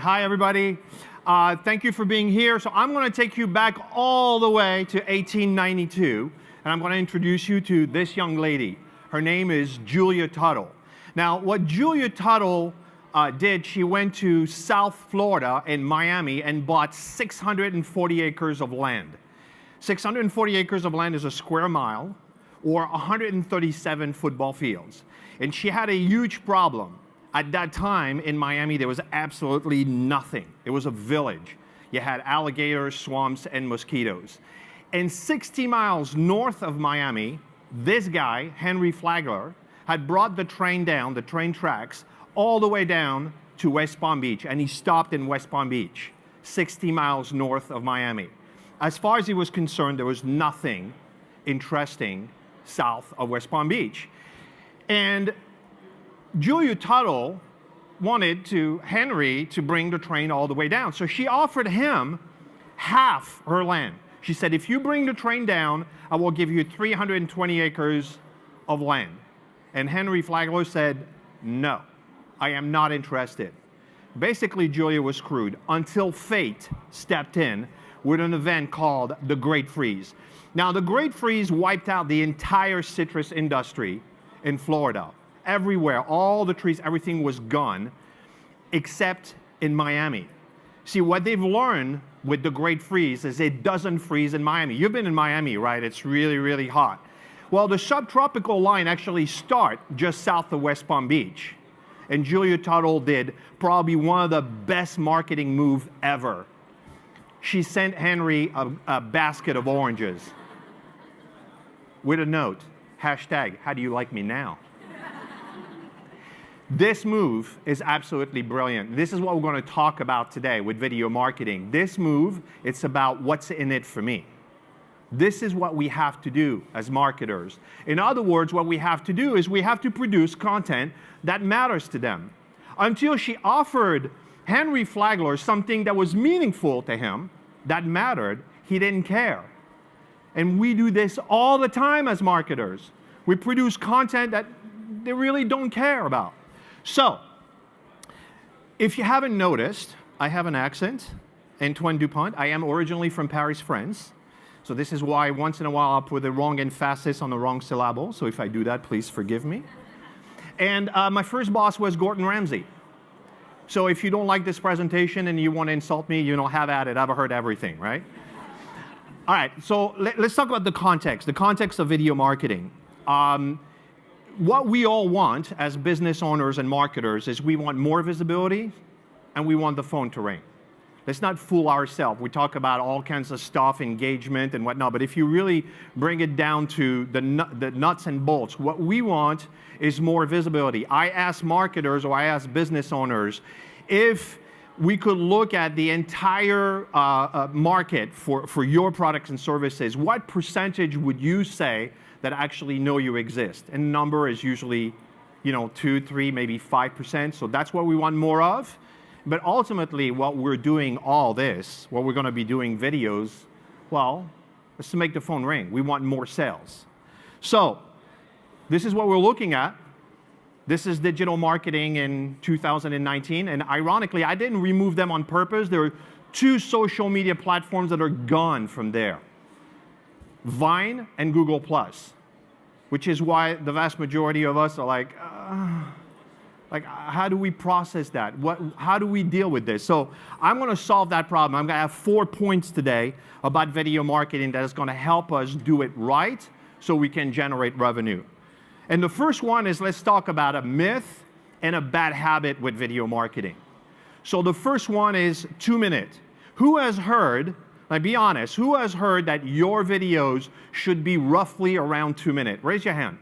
Hi, everybody. Thank you for being here. So I'm going to take you back all the way to 1892, and I'm going to introduce you to this young lady. Her name is Julia Tuttle. Now, what Julia Tuttle did, she went to South Florida in Miami and bought 640 acres of land. 640 acres of land is a square mile, or 137 football fields. And she had a huge problem. At that time in Miami, there was absolutely nothing. It was a village. You had alligators, swamps, and mosquitoes. And 60 miles north of Miami, this guy, Henry Flagler, had brought the train down, the train tracks, all the way down to West Palm Beach. And he stopped in West Palm Beach, 60 miles north of Miami. As far as he was concerned, there was nothing interesting south of West Palm Beach. And Julia Tuttle wanted Henry to bring the train all the way down. So she offered him half her land. She said, if you bring the train down, I will give you 320 acres of land. And Henry Flagler said, no, I am not interested. Basically, Julia was screwed until fate stepped in with an event called the Great Freeze. Now, the Great Freeze wiped out the entire citrus industry in Florida. Everywhere, all the trees, everything was gone, except in Miami. See, what they've learned with the Great Freeze is it doesn't freeze in Miami. You've been in Miami, right? It's really, really hot. Well, the subtropical line actually starts just south of West Palm Beach. And Julia Tuttle did probably one of the best marketing moves ever. She sent Henry a basket of oranges with a note, hashtag, how do you like me now? This move is absolutely brilliant. This is what we're going to talk about today with video marketing. This move, it's about what's in it for me. This is what we have to do as marketers. In other words, what we have to do is we have to produce content that matters to them. Until she offered Henry Flagler something that was meaningful to him, that mattered, he didn't care. And we do this all the time as marketers. We produce content that they really don't care about. So, if you haven't noticed, I have an accent, Antoine Dupont. I am originally from Paris, France. So this is why once in a while I'll put the wrong emphasis on the wrong syllable. So if I do that, please forgive me. And my first boss was Gordon Ramsay. So if you don't like this presentation and you want to insult me, you know, have at it. I've heard everything, right? All right, so let's talk about the context of video marketing. What we all want as business owners and marketers is we want more visibility and we want the phone to ring. Let's not fool ourselves. We talk about all kinds of stuff, engagement and whatnot, but if you really bring it down to the nuts and bolts, what we want is more visibility. I ask marketers or I ask business owners if we could look at the entire market for your products and services, what percentage would you say that actually know you exist? And the number is usually, 2, 3, maybe 5%. So that's what we want more of. But ultimately, what we're doing all this, what we're going to be doing videos, well, is to make the phone ring. We want more sales. So this is what we're looking at. This is digital marketing in 2019. And ironically, I didn't remove them on purpose. There are 2 social media platforms that are gone from there. Vine and Google+, which is why the vast majority of us are like, how do we process that? How do we deal with this? So I'm going to solve that problem. I'm going to have 4 points today about video marketing that is going to help us do it right so we can generate revenue. And the first one is, let's talk about a myth and a bad habit with video marketing. So the first one is 2 minutes. Who has heard, be honest, who has heard that your videos should be roughly around 2 minutes? Raise your hand.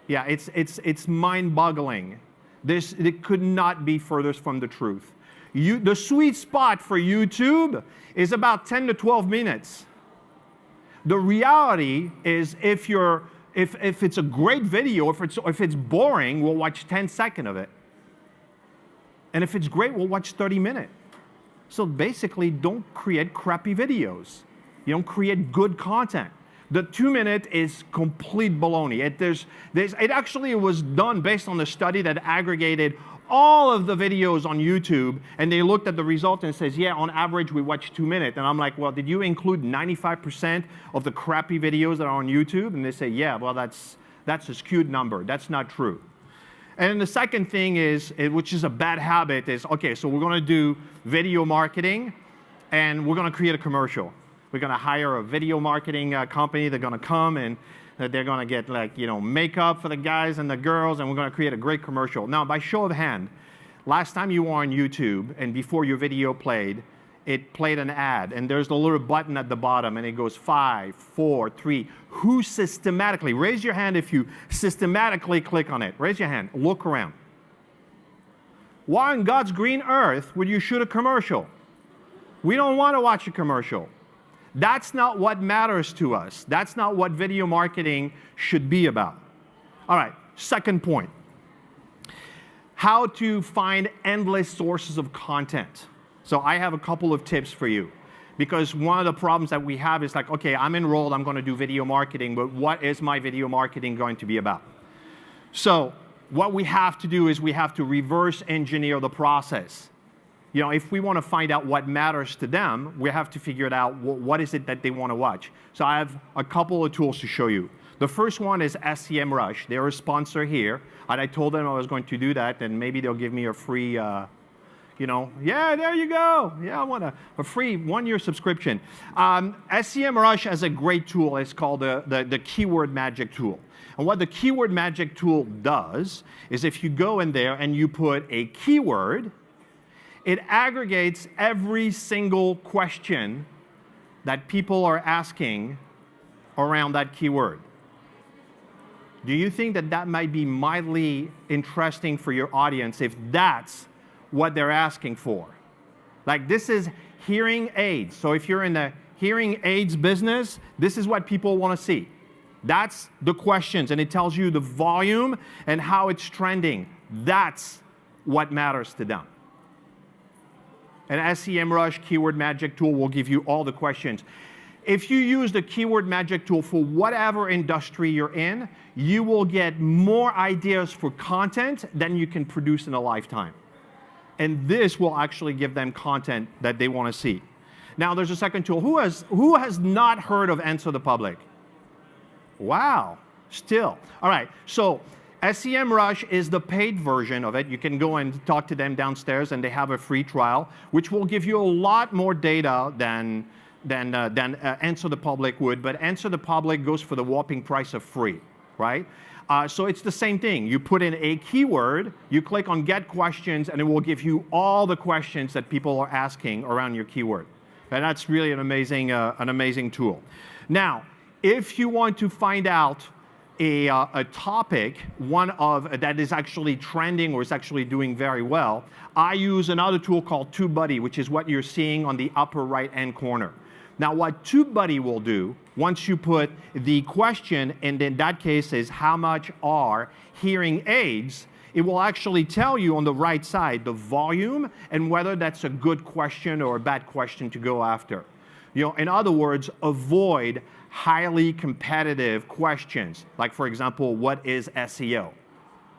Yeah, it's mind-boggling. It could not be furthest from the truth. The sweet spot for YouTube is about 10 to 12 minutes. The reality is if it's a great video, if it's boring, we'll watch 10 seconds of it. And if it's great, we'll watch 30 minutes. So basically, don't create crappy videos. You don't create good content. The 2 minute is complete baloney. It actually was done based on a study that aggregated all of the videos on YouTube, and they looked at the result and says, yeah, on average we watch 2 minutes. And I'm like, well, did you include 95% of the crappy videos that are on YouTube? And they say, yeah, well, that's a skewed number. That's not true. And then the second thing is, which is a bad habit, is, okay, so we're going to do video marketing, and we're going to create a commercial. We're going to hire a video marketing company. They're going to come, and they're going to get, like, you know, makeup for the guys and the girls, and we're going to create a great commercial. Now, by show of hand, last time you were on YouTube, and before your video played, it played an ad, and there's a little button at the bottom, and it goes 5, 4, 3. Who systematically, raise your hand if you systematically click on it. Raise your hand. Look around. Why on God's green earth would you shoot a commercial? We don't want to watch a commercial. That's not what matters to us. That's not what video marketing should be about. All right, second point. How to find endless sources of content. So I have a couple of tips for you. Because one of the problems that we have is like, okay, I'm enrolled, I'm going to do video marketing, but what is my video marketing going to be about? So what we have to do is we have to reverse engineer the process. You know, if we want to find out what matters to them, we have to figure it out, what is it that they want to watch. So I have a couple of tools to show you. The first one is SEMrush. They're a sponsor here. And I told them I was going to do that, and maybe they'll give me a free you know, yeah, there you go. Yeah, I want a free 1-year subscription. SEMrush has a great tool. It's called the Keyword Magic Tool. And what the Keyword Magic Tool does is if you go in there and you put a keyword, it aggregates every single question that people are asking around that keyword. Do you think that that might be mildly interesting for your audience if that's what they're asking for? Like, this is hearing aids. So if you're in the hearing aids business, this is what people want to see. That's the questions, and it tells you the volume and how it's trending. That's what matters to them. And SEMrush Keyword Magic Tool will give you all the questions. If you use the Keyword Magic Tool for whatever industry you're in, you will get more ideas for content than you can produce in a lifetime. And this will actually give them content that they want to see. Now, there's a second tool. Who has not heard of Answer the Public? Wow, still. All right, so SEMrush is the paid version of it. You can go and talk to them downstairs, and they have a free trial, which will give you a lot more data than Answer the Public would. But Answer the Public goes for the whopping price of free, right? So it's the same thing. You put in a keyword, you click on Get Questions, and it will give you all the questions that people are asking around your keyword. And that's really an amazing tool. Now, if you want to find out a topic, that is actually trending or is actually doing very well, I use another tool called TubeBuddy, which is what you're seeing on the upper right-hand corner. Now, what TubeBuddy will do, once you put the question, and in that case is how much are hearing aids, it will actually tell you on the right side the volume and whether that's a good question or a bad question to go after. You know, in other words, avoid highly competitive questions. Like, for example, what is SEO?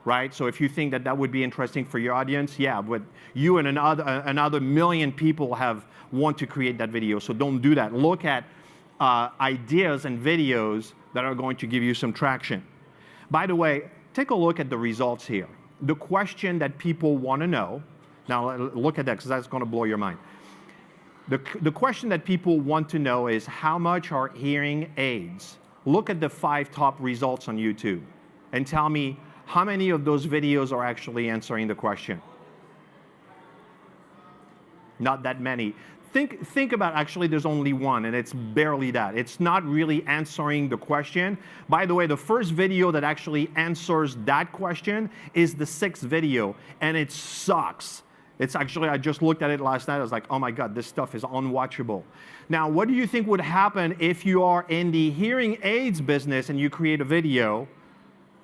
Right? So if you think that that would be interesting for your audience, yeah, but you and another million people want to create that video, so don't do that. Look at ideas and videos that are going to give you some traction. By the way, take a look at the results here. The question that people want to know, now look at that because that's going to blow your mind. The question that people want to know is how much are hearing aids? Look at the 5 top results on YouTube and tell me how many of those videos are actually answering the question. Not that many. Think about, actually, there's only one, and it's barely that. It's not really answering the question. By the way, the first video that actually answers that question is the 6th video, and it sucks. It's actually, I just looked at it last night. I was like, oh my God, this stuff is unwatchable. Now, what do you think would happen if you are in the hearing aids business and you create a video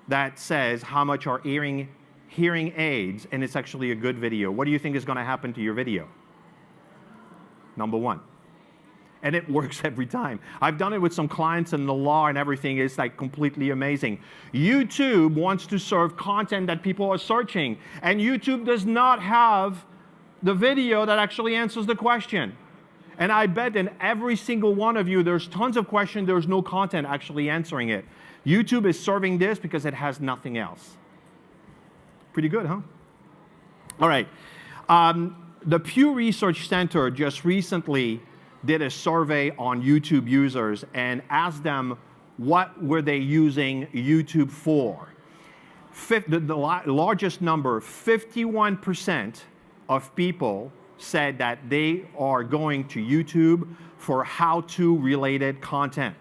that says how much are hearing aids, and it's actually a good video? What do you think is going to happen to your video? Number one, and it works every time. I've done it with some clients in the law and everything. It's like completely amazing. YouTube wants to serve content that people are searching, and YouTube does not have the video that actually answers the question. And I bet in every single one of you, there's tons of questions, there's no content actually answering it. YouTube is serving this because it has nothing else. Pretty good, huh? All right. The Pew Research Center just recently did a survey on YouTube users and asked them what were they using YouTube for. The largest number, 51% of people said that they are going to YouTube for how-to related content.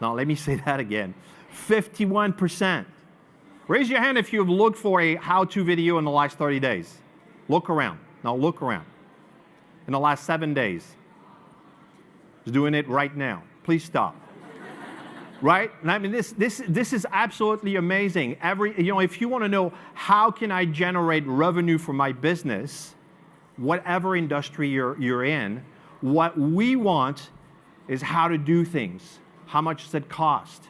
Now let me say that again, 51%. Raise your hand if you've looked for a how-to video in the last 30 days. Look around. Now look around. In the last 7 days. Just doing it right now. Please stop. Right? And I mean, this is absolutely amazing. If you want to know how can I generate revenue for my business, whatever industry you're in, what we want is how to do things. How much does it cost?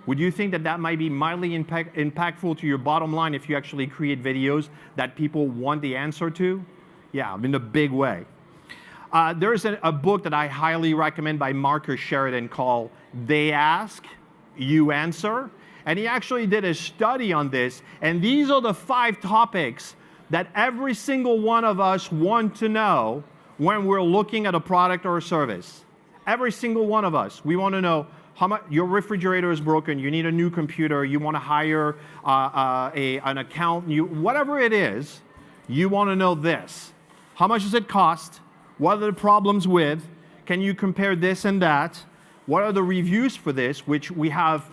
Would you think that that might be mildly impactful to your bottom line if you actually create videos that people want the answer to? Yeah, in a big way. There's a book that I highly recommend by Marcus Sheridan called They Ask, You Answer. And he actually did a study on this. And these are the 5 topics that every single one of us want to know when we're looking at a product or a service. Every single one of us. We want to know how much your refrigerator is broken, you need a new computer, you want to hire an accountant, whatever it is, you want to know this. How much does it cost? What are the problems with? Can you compare this and that? What are the reviews for this, which we have,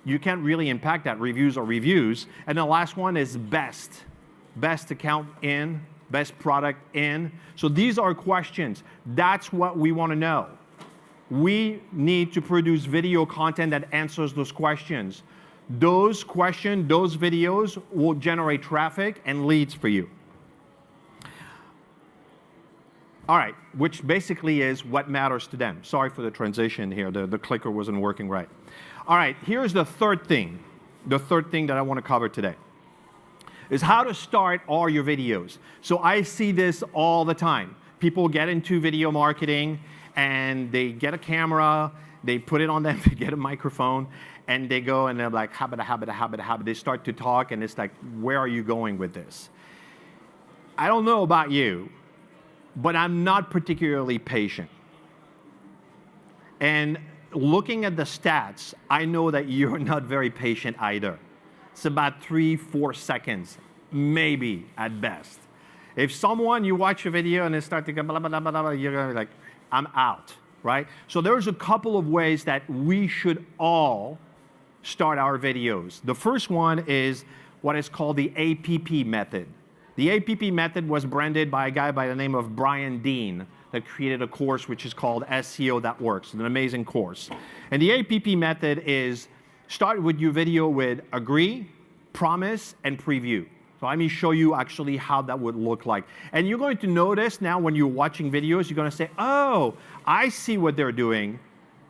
you can't really impact that, reviews are reviews. And the last one is best. Best account in, best product in. So these are questions. That's what we want to know. We need to produce video content that answers those questions. Those questions, those videos will generate traffic and leads for you. All right, which basically is what matters to them. Sorry for the transition here, the clicker wasn't working right. All right, here's the third thing that I want to cover today, is how to start all your videos. So I see this all the time. People get into video marketing, and they get a camera, they put it on them, they get a microphone, and they go and they're like, habada, habada, habada, habada. They start to talk, and it's like, where are you going with this? I don't know about you, but I'm not particularly patient. And looking at the stats, I know that you're not very patient either. It's about 3-4 seconds, maybe at best. If you watch a video and they start to go blah, blah, blah, blah, blah, you're gonna be like, I'm out, right? So there's a couple of ways that we should all start our videos. The first one is what is called the APP method. The APP method was branded by a guy by the name of Brian Dean that created a course which is called SEO That Works, an amazing course. And the APP method is start with your video with agree, promise, and preview. So let me show you actually how that would look like. And you're going to notice now when you're watching videos, you're going to say, oh, I see what they're doing.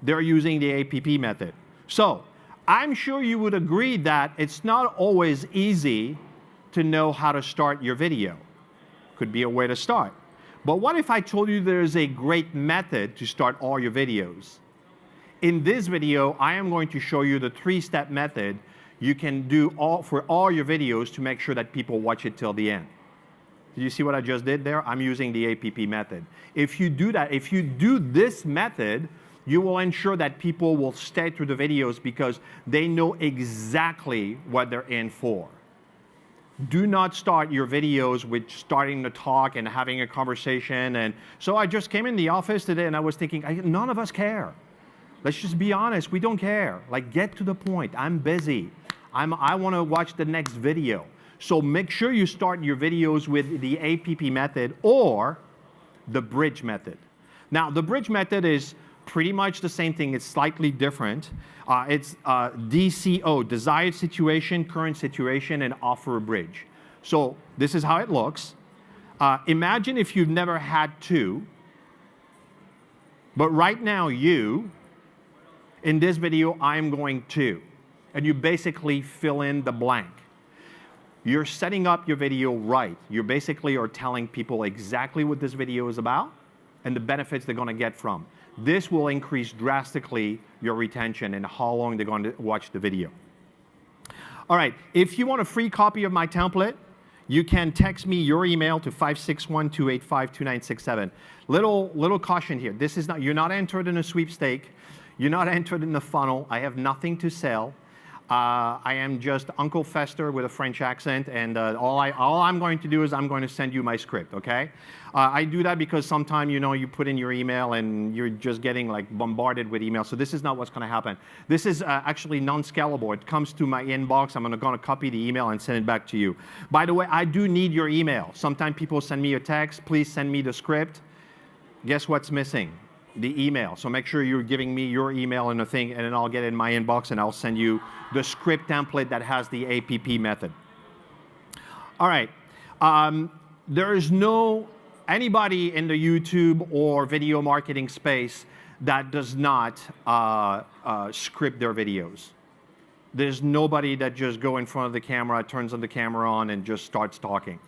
They're using the APP method. So I'm sure you would agree that it's not always easy to know how to start your video. Could be a way to start. But what if I told you there's a great method to start all your videos? In this video, I am going to show you the 3-step method you can do for all your videos to make sure that people watch it till the end. Did you see what I just did there? I'm using the APP method. If you do that, if you do this method, you will ensure that people will stay through the videos because they know exactly what they're in for. Do not start your videos with starting to talk and having a conversation. And so I just came in the office today and I was thinking, none of us care. Let's just be honest, we don't care. Like, get to the point. I'm busy. I want to watch the next video. So make sure you start your videos with the APP method or the bridge method. Now, the bridge method is pretty much the same thing. It's slightly different. It's DCO, desired situation, current situation, and offer a bridge. So this is how it looks. Imagine if you've never had to, but right now in this video, I'm going to. And you basically fill in the blank. You're setting up your video right. You basically are telling people exactly what this video is about and the benefits they're going to get from. This will increase drastically your retention and how long they're going to watch the video. All right, if you want a free copy of my template, you can text me your email to 561-285-2967. Little caution here. This is not, you're not entered in a sweepstake. You're not entered in the funnel. I have nothing to sell. I am just Uncle Fester with a French accent, and all I'm going to do is I'm going to send you my script, okay? I do that because sometimes, you put in your email and you're just getting like bombarded with emails, so this is not what's going to happen. This is actually non-scalable. It comes to my inbox. I'm going to copy the email and send it back to you. By the way, I do need your email. Sometimes people send me a text, please send me the script. Guess what's missing? The email. So make sure you're giving me your email and a thing, and then I'll get it in my inbox and I'll send you the script template that has the APP method. All right. There is no anybody in the YouTube or video marketing space that does not script their videos. There's nobody that just go in front of the camera, turns on the camera on, and just starts talking.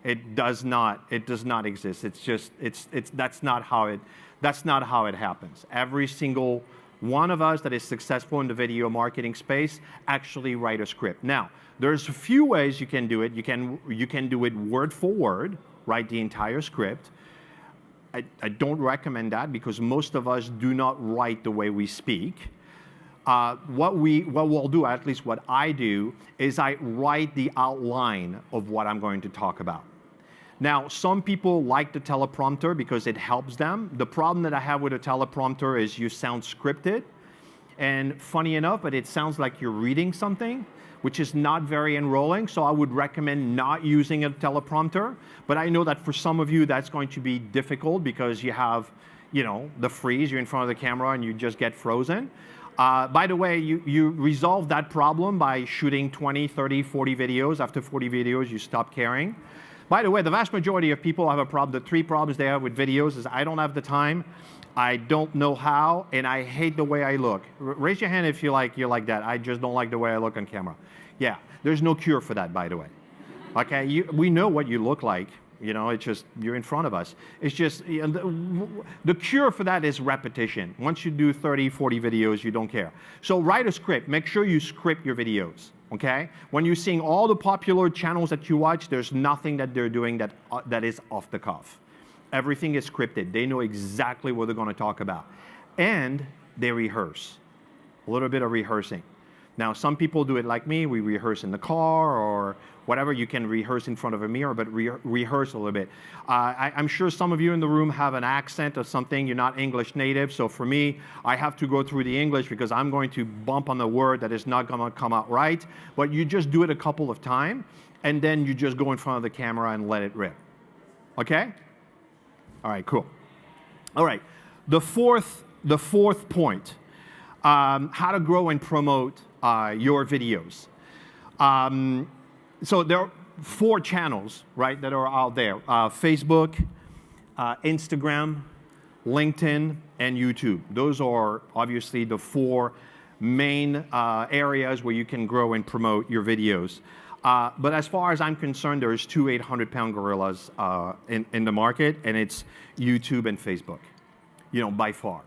It does not exist. That's not how it happens. Every single one of us that is successful in the video marketing space actually write a script. Now, there's a few ways you can do it. You can do it word for word, write the entire script. I don't recommend that because most of us do not write the way we speak. What we'll do, at least what I do, is I write the outline of what I'm going to talk about. Now, some people like the teleprompter because it helps them. The problem that I have with a teleprompter is you sound scripted. And funny enough, but it sounds like you're reading something, which is not very enrolling. So I would recommend not using a teleprompter. But I know that for some of you, that's going to be difficult because you have, the freeze. You're in front of the camera and you just get frozen. By the way, you resolve that problem by shooting 20, 30, 40 videos. After 40 videos, you stop caring. By the way, the vast majority of people have a problem. The three problems they have with videos is I don't have the time, I don't know how, and I hate the way I look. Raise your hand if you're like that. I just don't like the way I look on camera. Yeah, there's no cure for that, by the way. Okay, we know what you look like. It's just, you're in front of us. It's just, the cure for that is repetition. Once you do 30, 40 videos, you don't care. So write a script. Make sure you script your videos, okay? When you're seeing all the popular channels that you watch, there's nothing that they're doing that is off the cuff. Everything is scripted. They know exactly what they're going to talk about. And they rehearse. A little bit of rehearsing. Now, some people do it like me. We rehearse in the car or whatever. You can rehearse in front of a mirror, but rehearse a little bit. I'm sure some of you in the room have an accent or something. You're not English native. So for me, I have to go through the English because I'm going to bump on a word that is not going to come out right. But you just do it a couple of times, and then you just go in front of the camera and let it rip. Okay? All right, cool. All right. The fourth point, how to grow and promote your videos. So there are 4 channels, right, that are out there. Facebook, Instagram, LinkedIn, and YouTube. Those are obviously the 4 main areas where you can grow and promote your videos. But as far as I'm concerned, there's 2 800-pound gorillas in the market, and it's YouTube and Facebook, by far.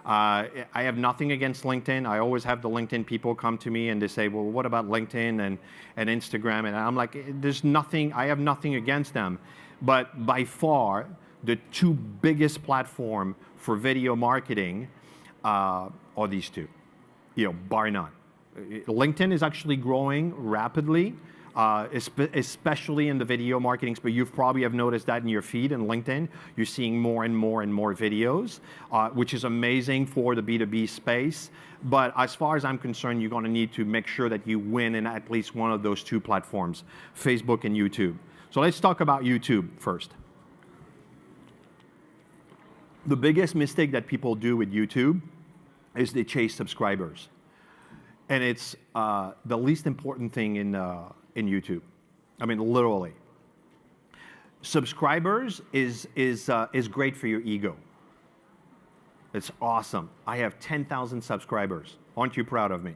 I have nothing against LinkedIn. I always have the LinkedIn people come to me and they say, well, what about LinkedIn and Instagram? And I'm like, I have nothing against them. But by far, the 2 biggest platforms for video marketing are these 2, bar none. LinkedIn is actually growing rapidly, especially in the video marketing space. You probably have noticed that in your feed in LinkedIn. You're seeing more and more and more videos, which is amazing for the B2B space. But as far as I'm concerned, you're going to need to make sure that you win in at least one of those 2 platforms, Facebook and YouTube. So let's talk about YouTube first. The biggest mistake that people do with YouTube is they chase subscribers. And it's the least important thing in YouTube. I mean, literally. Subscribers is great for your ego. It's awesome. I have 10,000 subscribers. Aren't you proud of me?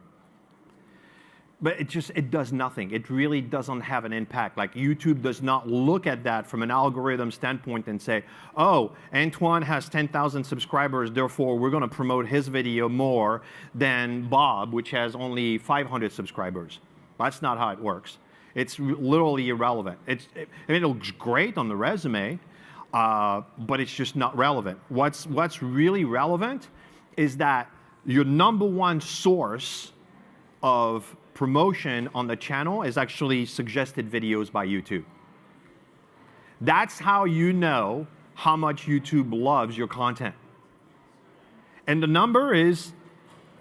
But it does nothing. It really doesn't have an impact. Like YouTube does not look at that from an algorithm standpoint and say, oh, Antoine has 10,000 subscribers, therefore we're going to promote his video more than Bob, which has only 500 subscribers. That's not how it works. It's literally irrelevant. I mean, it looks great on the resume, but it's just not relevant. What's really relevant is that your #1 source of promotion on the channel is actually suggested videos by YouTube. That's how you know how much YouTube loves your content. And the number is,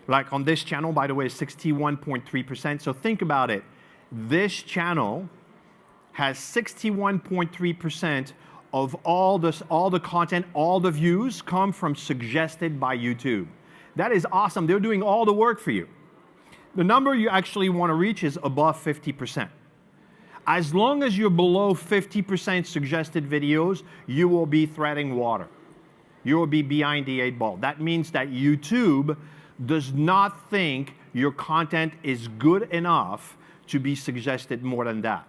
like on this channel, by the way, 61.3%. So think about it. This channel has 61.3% of all the content, all the views come from suggested by YouTube. That is awesome. They're doing all the work for you. The number you actually want to reach is above 50%. As long as you're below 50% suggested videos, you will be treading water. You will be behind the 8 ball. That means that YouTube does not think your content is good enough to be suggested more than that.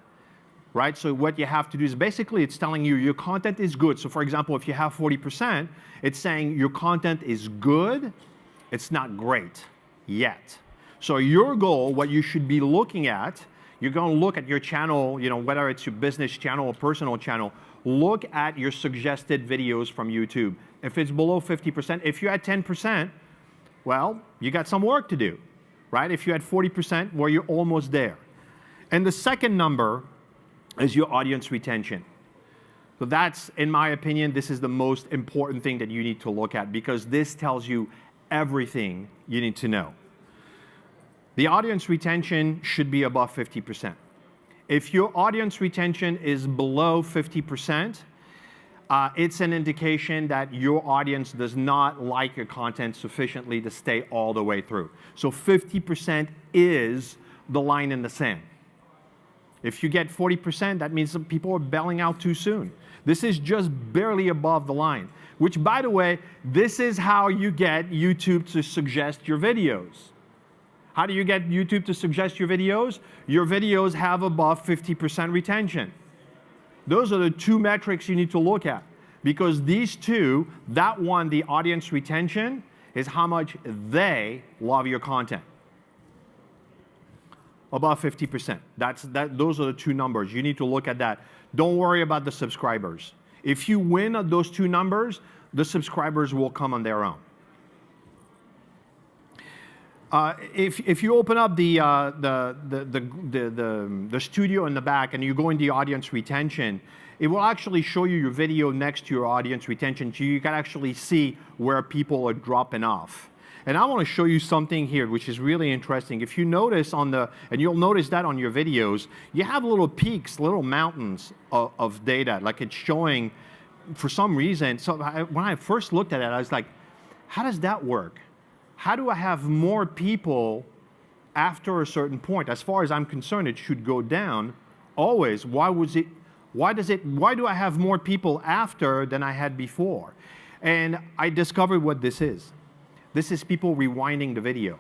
Right? So what you have to do is basically it's telling you your content is good. So for example, if you have 40%, it's saying your content is good, it's not great yet. So your goal, what you should be looking at, you're going to look at your channel, you know, whether it's your business channel or personal channel, look at your suggested videos from YouTube. If it's below 50%, if you're at 10%, well, you got some work to do, right? If you're at 40%, well, you're almost there. And the second number is your audience retention. So that's, in my opinion, this is the most important thing that you need to look at because this tells you everything you need to know. The audience retention should be above 50%. If your audience retention is below 50%, it's an indication that your audience does not like your content sufficiently to stay all the way through. So 50% is the line in the sand. If you get 40%, that means some people are bailing out too soon. This is just barely above the line, which, by the way, this is how you get YouTube to suggest your videos. How do you get YouTube to suggest your videos? Your videos have above 50% retention. Those are the two metrics you need to look at because these two, that one, the audience retention, is how much they love your content. Above 50%. Those are the two numbers. You need to look at that. Don't worry about the subscribers. If you win at those two numbers, the subscribers will come on their own. If you open up the studio in the back and you go in the audience retention, it will actually show you your video next to your audience retention, so you can actually see where people are dropping off. And I want to show you something here which is really interesting. If you notice and you'll notice that on your videos, you have little peaks, little mountains of data, like it's showing for some reason. So when I first looked at it, I was like, how does that work? How do I have more people after a certain point? As far as I'm concerned, it should go down always. Why do I have more people after than I had before? And I discovered what this is. This is people rewinding the video.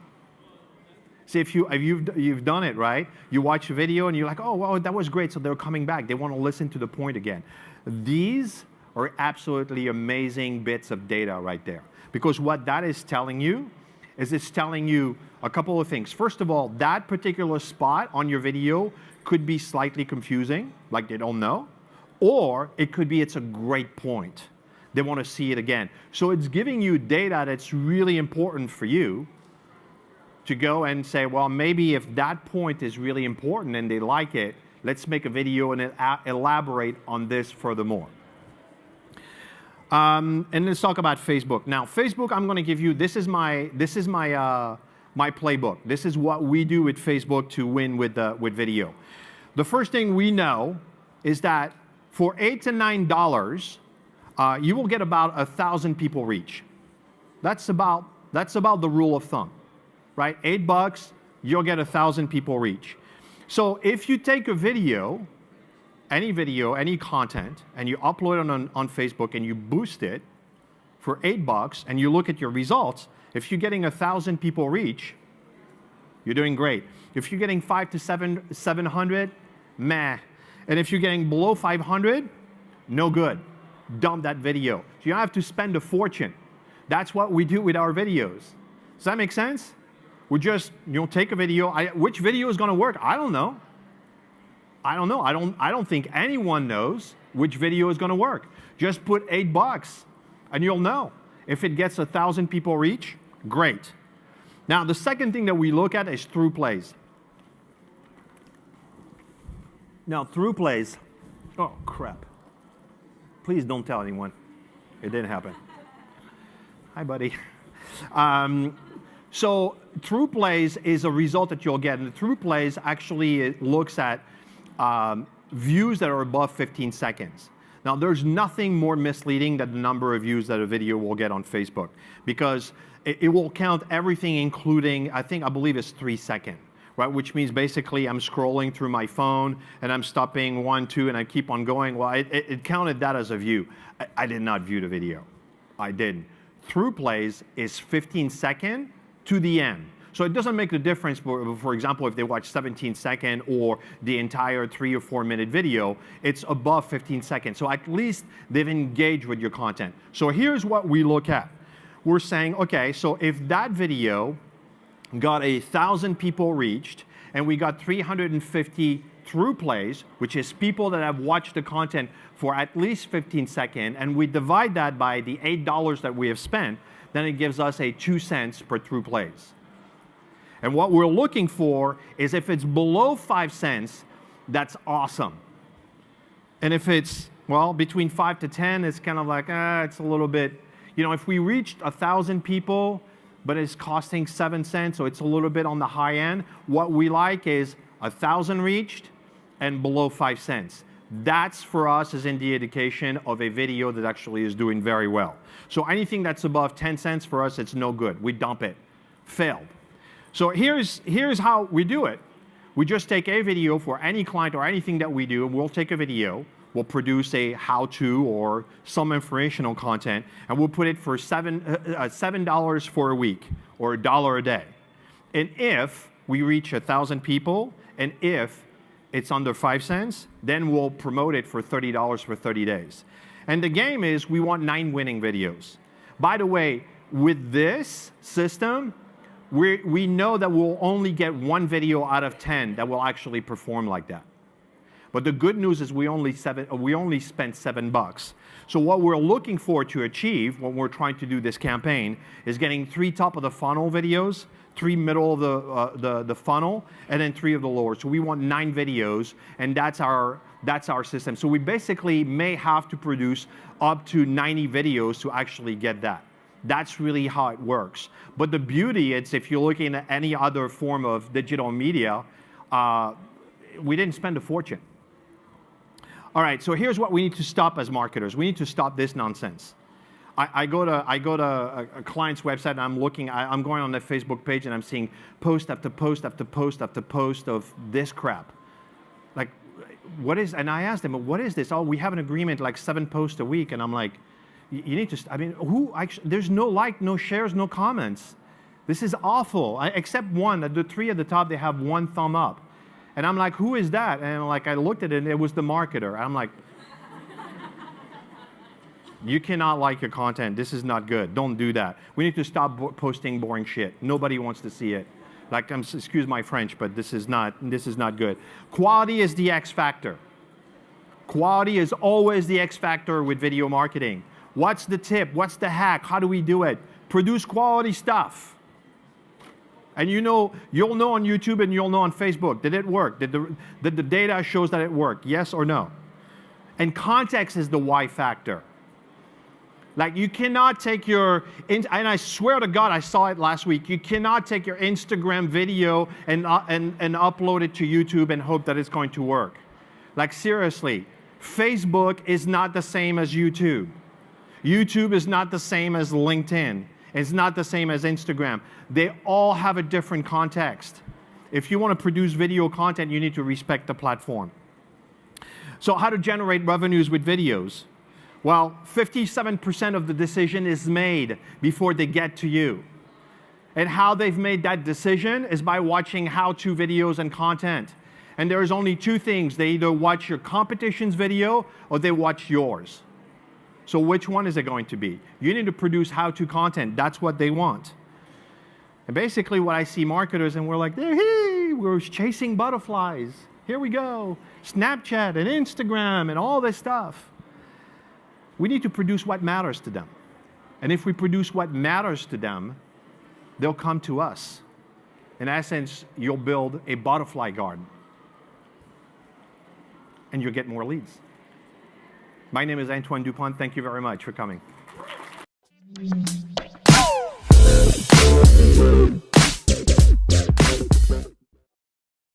See, if you've done it, right? You watch a video and you're like, oh, well, that was great. So they're coming back. They want to listen to the point again. These are absolutely amazing bits of data right there. Because what that is telling you is it's telling you a couple of things. First of all, that particular spot on your video could be slightly confusing, like they don't know, or it could be it's a great point. They want to see it again. So it's giving you data that's really important for you to go and say, well, maybe if that point is really important and they like it, let's make a video and elaborate on this furthermore. And let's talk about Facebook. Now, Facebook, I'm going to give you, this is my playbook. This is what we do with Facebook to win with video. The first thing we know is that for $8 to $9, you will get about 1,000 people reach. That's about the rule of thumb, right? $8, you'll get 1,000 people reach. So if you take a video any video, any content, and you upload it on Facebook and you boost it for $8, and you look at your results, if you're getting 1,000 people reach, you're doing great. If you're getting 500 to 700, meh. And if you're getting below 500, no good. Dump that video. So you don't have to spend a fortune. That's what we do with our videos. Does that make sense? We just, take a video. Which video is going to work? I don't know. I don't think anyone knows which video is going to work. Just put $8 and you'll know. If it gets 1,000 people reach, great. Now, the second thing that we look at is through plays. Now, through plays, oh crap. Please don't tell anyone. It didn't happen. Hi, buddy. So through plays is a result that you'll get. And the through plays actually it looks at views that are above 15 seconds. Now, there's nothing more misleading than the number of views that a video will get on Facebook, because it will count everything, including, I believe it's 3 seconds, right? Which means basically I'm scrolling through my phone and I'm stopping 1, 2, and I keep on going. Well, it counted that as a view. I did not view the video. I didn't. Through plays is 15 seconds to the end. So it doesn't make the difference, for example, if they watch 17 seconds or the entire 3 or 4 minute video, it's above 15 seconds. So at least they've engaged with your content. So here's what we look at. We're saying, okay, so if that video got 1,000 people reached and we got 350 through plays, which is people that have watched the content for at least 15 seconds, and we divide that by the $8 that we have spent, then it gives us a 2 cents per through plays. And what we're looking for is if it's below 5 cents, that's awesome. And if it's, well, between 5 to 10, it's kind of like, it's a little bit, if we reached 1,000 people, but it's costing 7 cents, so it's a little bit on the high end, what we like is 1,000 reached and below 5 cents. That's for us is an indication of a video that actually is doing very well. So anything that's above 10 cents for us, it's no good. We dump it. Failed. So here's how we do it. We just take a video for any client or anything that we do, and we'll take a video, we'll produce a how-to or some informational content, and we'll put it for $7 for a week or $1 a day. And if we reach 1,000 people, and if it's under 5 cents, then we'll promote it for $30 for 30 days. And the game is we want 9 winning videos. By the way, with this system, we know that we'll only get 1 video out of 10 that will actually perform like that. But the good news is we only spent $7. So what we're looking for to achieve when we're trying to do this campaign is getting 3 top of the funnel videos, 3 middle of the funnel, and then 3 of the lower. So we want 9 videos, and that's our system. So we basically may have to produce up to 90 videos to actually get that. That's really how it works. But the beauty is if you're looking at any other form of digital media, we didn't spend a fortune. All right, so here's what we need to stop as marketers. We need to stop this nonsense. I go to a client's website and I'm going on their Facebook page and I'm seeing post after post after post after post of this crap. Like, what is, and I asked them, what is this? Oh, we have an agreement like 7 posts a week. And I'm like, you need to, who actually, there's no like, no shares, no comments. This is awful, except one, the 3 at the top, they have 1 thumb up. And I'm like, who is that? And I looked at it and it was the marketer. I'm like, you cannot like your content. This is not good. Don't do that. We need to stop posting boring shit. Nobody wants to see it. Like, excuse my French, but this is not good. Quality is the X factor. Quality is always the X factor with video marketing. What's the tip? What's the hack? How do we do it? Produce quality stuff. And you'll know on YouTube and you'll know on Facebook, did it work? Did the data shows that it worked? Yes or no? And context is the Y factor. Like, you cannot take your, and I swear to God, I saw it last week, you cannot take your Instagram video and upload it to YouTube and hope that it's going to work. Like, seriously, Facebook is not the same as YouTube. YouTube is not the same as LinkedIn. It's not the same as Instagram. They all have a different context. If you want to produce video content, you need to respect the platform. So how to generate revenues with videos? Well, 57% of the decision is made before they get to you. And how they've made that decision is by watching how-to videos and content. And there's only two things. They either watch your competition's video or they watch yours. So which one is it going to be? You need to produce how-to content. That's what they want. And basically what I see marketers, and we're like, hey, we're chasing butterflies. Here we go. Snapchat and Instagram and all this stuff. We need to produce what matters to them. And if we produce what matters to them, they'll come to us. In essence, you'll build a butterfly garden. And you'll get more leads. My name is Antoine Dupont. Thank you very much for coming.